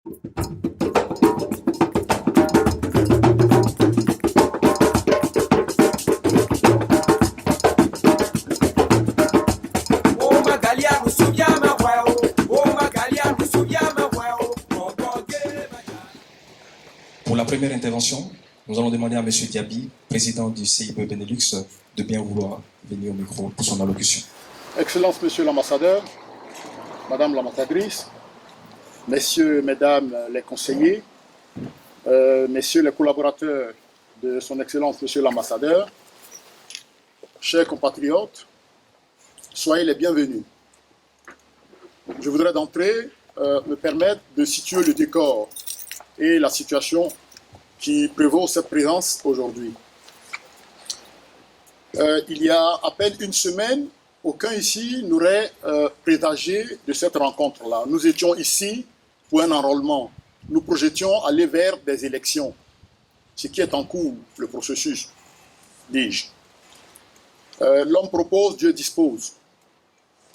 Pour la première intervention, nous allons demander à M. Diaby, président du CIB Benelux, de bien vouloir venir au micro pour son allocution. Excellence, Monsieur l'ambassadeur, Madame l'ambassadrice, Messieurs, Mesdames les conseillers, Messieurs les collaborateurs de Son Excellence, Monsieur l'ambassadeur, chers compatriotes, soyez les bienvenus. Je voudrais d'entrée me permettre de situer le décor et la situation qui prévaut cette présence aujourd'hui. Il y a à peine une semaine, aucun ici n'aurait présagé de cette rencontre-là. Nous étions ici pour un enrôlement. Nous projetions aller vers des élections, ce qui est en cours, le processus, dis-je. L'homme propose, Dieu dispose.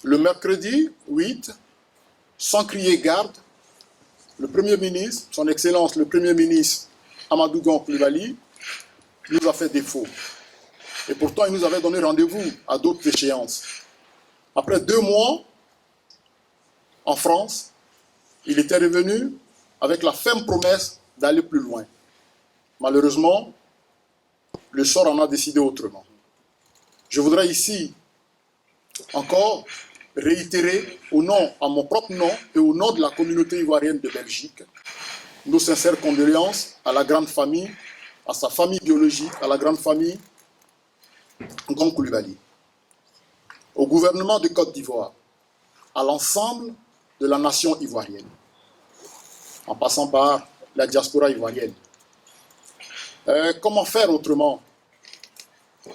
Le mercredi 8, sans crier garde, le Premier ministre, son Excellence le Premier ministre Amadou Gon Coulibaly, nous a fait défaut. Et pourtant, il nous avait donné rendez-vous à d'autres échéances. Après 2 mois, en France, il était revenu avec la ferme promesse d'aller plus loin. Malheureusement, le sort en a décidé autrement. Je voudrais ici encore réitérer à mon propre nom et au nom de la communauté ivoirienne de Belgique, nos sincères condoléances à la grande famille, à sa famille biologique, à la grande famille Gon Coulibaly, au gouvernement de Côte d'Ivoire, à l'ensemble de la nation ivoirienne, en passant par la diaspora ivoirienne. Comment faire autrement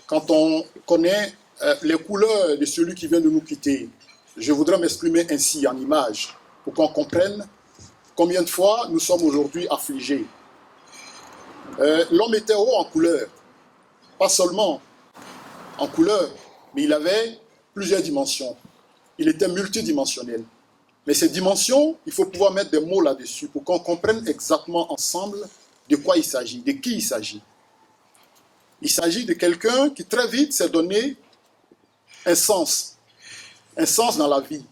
quand on connaît les couleurs de celui qui vient de nous quitter? Je voudrais m'exprimer ainsi en images pour qu'on comprenne combien de fois nous sommes aujourd'hui affligés. L'homme était haut en couleur, pas seulement en couleur, mais il avait plusieurs dimensions. Il était multidimensionnel. Mais ces dimensions, il faut pouvoir mettre des mots là-dessus pour qu'on comprenne exactement ensemble de quoi il s'agit, de qui il s'agit. Il s'agit de quelqu'un qui très vite s'est donné un sens dans la vie.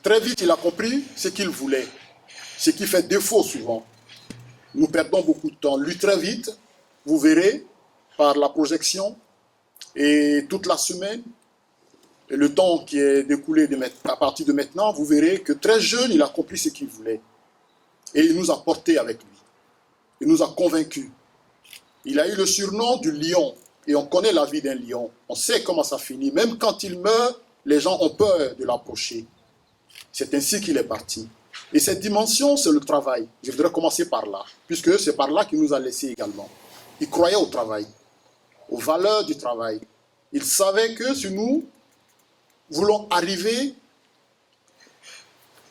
Très vite, il a compris ce qu'il voulait, ce qui fait défaut souvent. Nous perdons beaucoup de temps. Lui, très vite, vous verrez, par la projection, et toute la semaine, et le temps qui est découlé à partir de maintenant, vous verrez que très jeune, il a compris ce qu'il voulait. Et il nous a portés avec lui. Il nous a convaincus. Il a eu le surnom du lion. Et on connaît la vie d'un lion. On sait comment ça finit. Même quand il meurt, les gens ont peur de l'approcher. C'est ainsi qu'il est parti. Et cette dimension, c'est le travail. Je voudrais commencer par là, puisque c'est par là qu'il nous a laissé également. Il croyait au travail, aux valeurs du travail. Il savait que si nous voulons arriver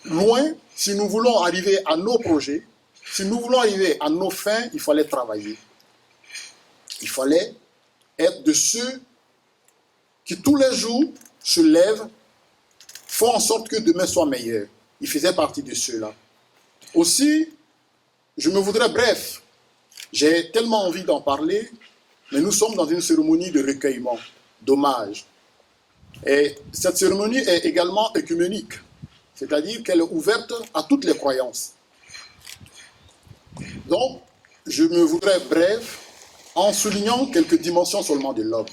loin, si nous voulons arriver à nos projets, si nous voulons arriver à nos fins, il fallait travailler. Il fallait être de ceux qui tous les jours se lèvent, font en sorte que demain soit meilleur. Il faisait partie de ceux-là. Aussi, je me voudrais bref, j'ai tellement envie d'en parler, mais nous sommes dans une cérémonie de recueillement, d'hommage. Et cette cérémonie est également œcuménique, c'est-à-dire qu'elle est ouverte à toutes les croyances. Donc, je me voudrais bref en soulignant quelques dimensions seulement de l'homme.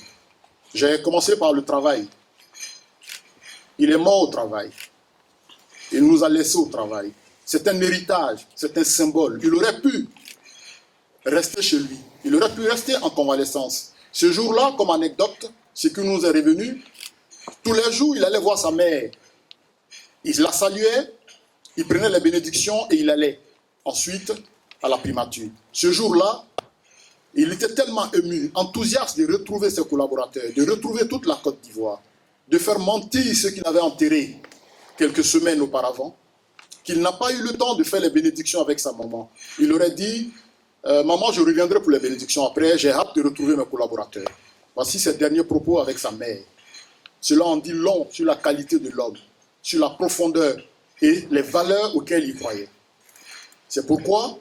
J'ai commencé par le travail. Il est mort au travail. Il nous a laissés au travail. C'est un héritage, c'est un symbole. Il aurait pu rester chez lui. Il aurait pu rester en convalescence. Ce jour-là, comme anecdote, ce qui nous est revenu, tous les jours, il allait voir sa mère. Il la saluait, il prenait les bénédictions et il allait ensuite à la primature. Ce jour-là, il était tellement ému, enthousiaste de retrouver ses collaborateurs, de retrouver toute la Côte d'Ivoire, de faire mentir ceux qu'il avait enterrés quelques semaines auparavant, qu'il n'a pas eu le temps de faire les bénédictions avec sa maman. Il aurait dit, maman, je reviendrai pour les bénédictions après, j'ai hâte de retrouver mes collaborateurs. Voici ses derniers propos avec sa mère. Cela en dit long sur la qualité de l'homme, sur la profondeur et les valeurs auxquelles il croyait. C'est pourquoi,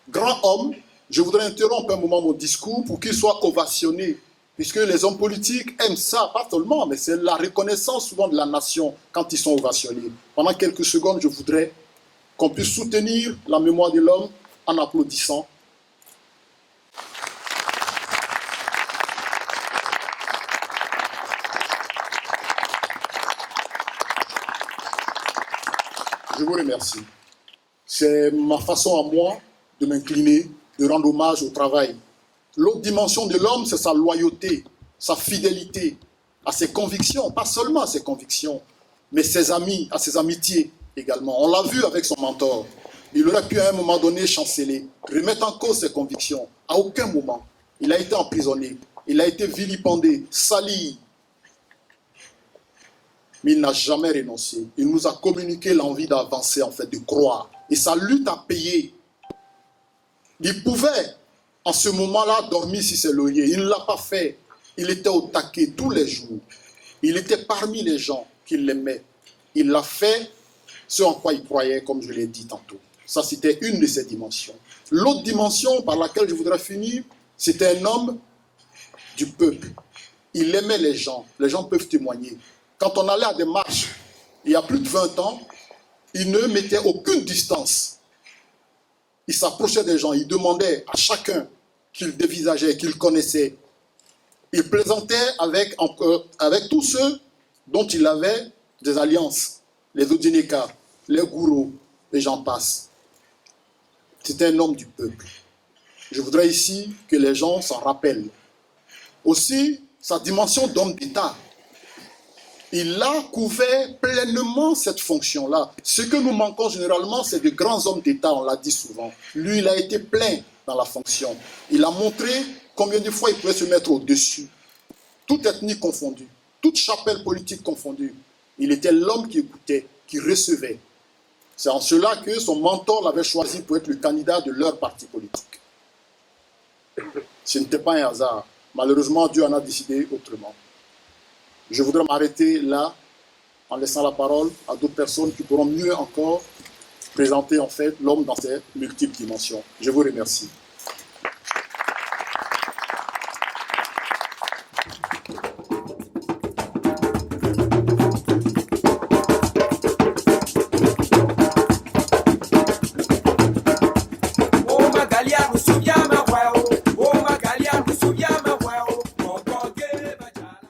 grand homme, je voudrais interrompre un moment mon discours pour qu'il soit ovationné, puisque les hommes politiques aiment ça, pas seulement, mais c'est la reconnaissance souvent de la nation quand ils sont ovationnés. Pendant quelques secondes, je voudrais qu'on puisse soutenir la mémoire de l'homme en applaudissant. Je vous remercie. C'est ma façon à moi de m'incliner, de rendre hommage au travail. L'autre dimension de l'homme, c'est sa loyauté, sa fidélité à ses convictions, pas seulement à ses convictions, mais ses amis, à ses amitiés également. On l'a vu avec son mentor. Il aurait pu à un moment donné chanceler, remettre en cause ses convictions. À aucun moment. Il a été emprisonné, il a été vilipendé, sali. Mais il n'a jamais renoncé. Il nous a communiqué l'envie d'avancer, en fait, de croire. Et sa lutte a payé. Il pouvait, en ce moment-là, dormir sur ses lauriers. Il ne l'a pas fait. Il était au taquet tous les jours. Il était parmi les gens qui l'aimaient. Il l'a fait, ce en quoi il croyait, comme je l'ai dit tantôt. Ça, c'était une de ses dimensions. L'autre dimension par laquelle je voudrais finir, c'était un homme du peuple. Il aimait les gens. Les gens peuvent témoigner. Quand on allait à des marches, il y a plus de 20 ans, il ne mettait aucune distance. Il s'approchait des gens, il demandait à chacun qu'il dévisageait, qu'il connaissait. Il plaisantait avec tous ceux dont il avait des alliances, les Odineka, les Gourous, et j'en passe. C'était un homme du peuple. Je voudrais ici que les gens s'en rappellent. Aussi, sa dimension d'homme d'État. Il a couvert pleinement cette fonction-là. Ce que nous manquons généralement, c'est de grands hommes d'État, on l'a dit souvent. Lui, il a été plein dans la fonction. Il a montré combien de fois il pouvait se mettre au-dessus. Toute ethnie confondue, toute chapelle politique confondue. Il était l'homme qui écoutait, qui recevait. C'est en cela que son mentor l'avait choisi pour être le candidat de leur parti politique. Ce n'était pas un hasard. Malheureusement, Dieu en a décidé autrement. Je voudrais m'arrêter là, en laissant la parole à d'autres personnes qui pourront mieux encore présenter en fait l'homme dans ses multiples dimensions. Je vous remercie.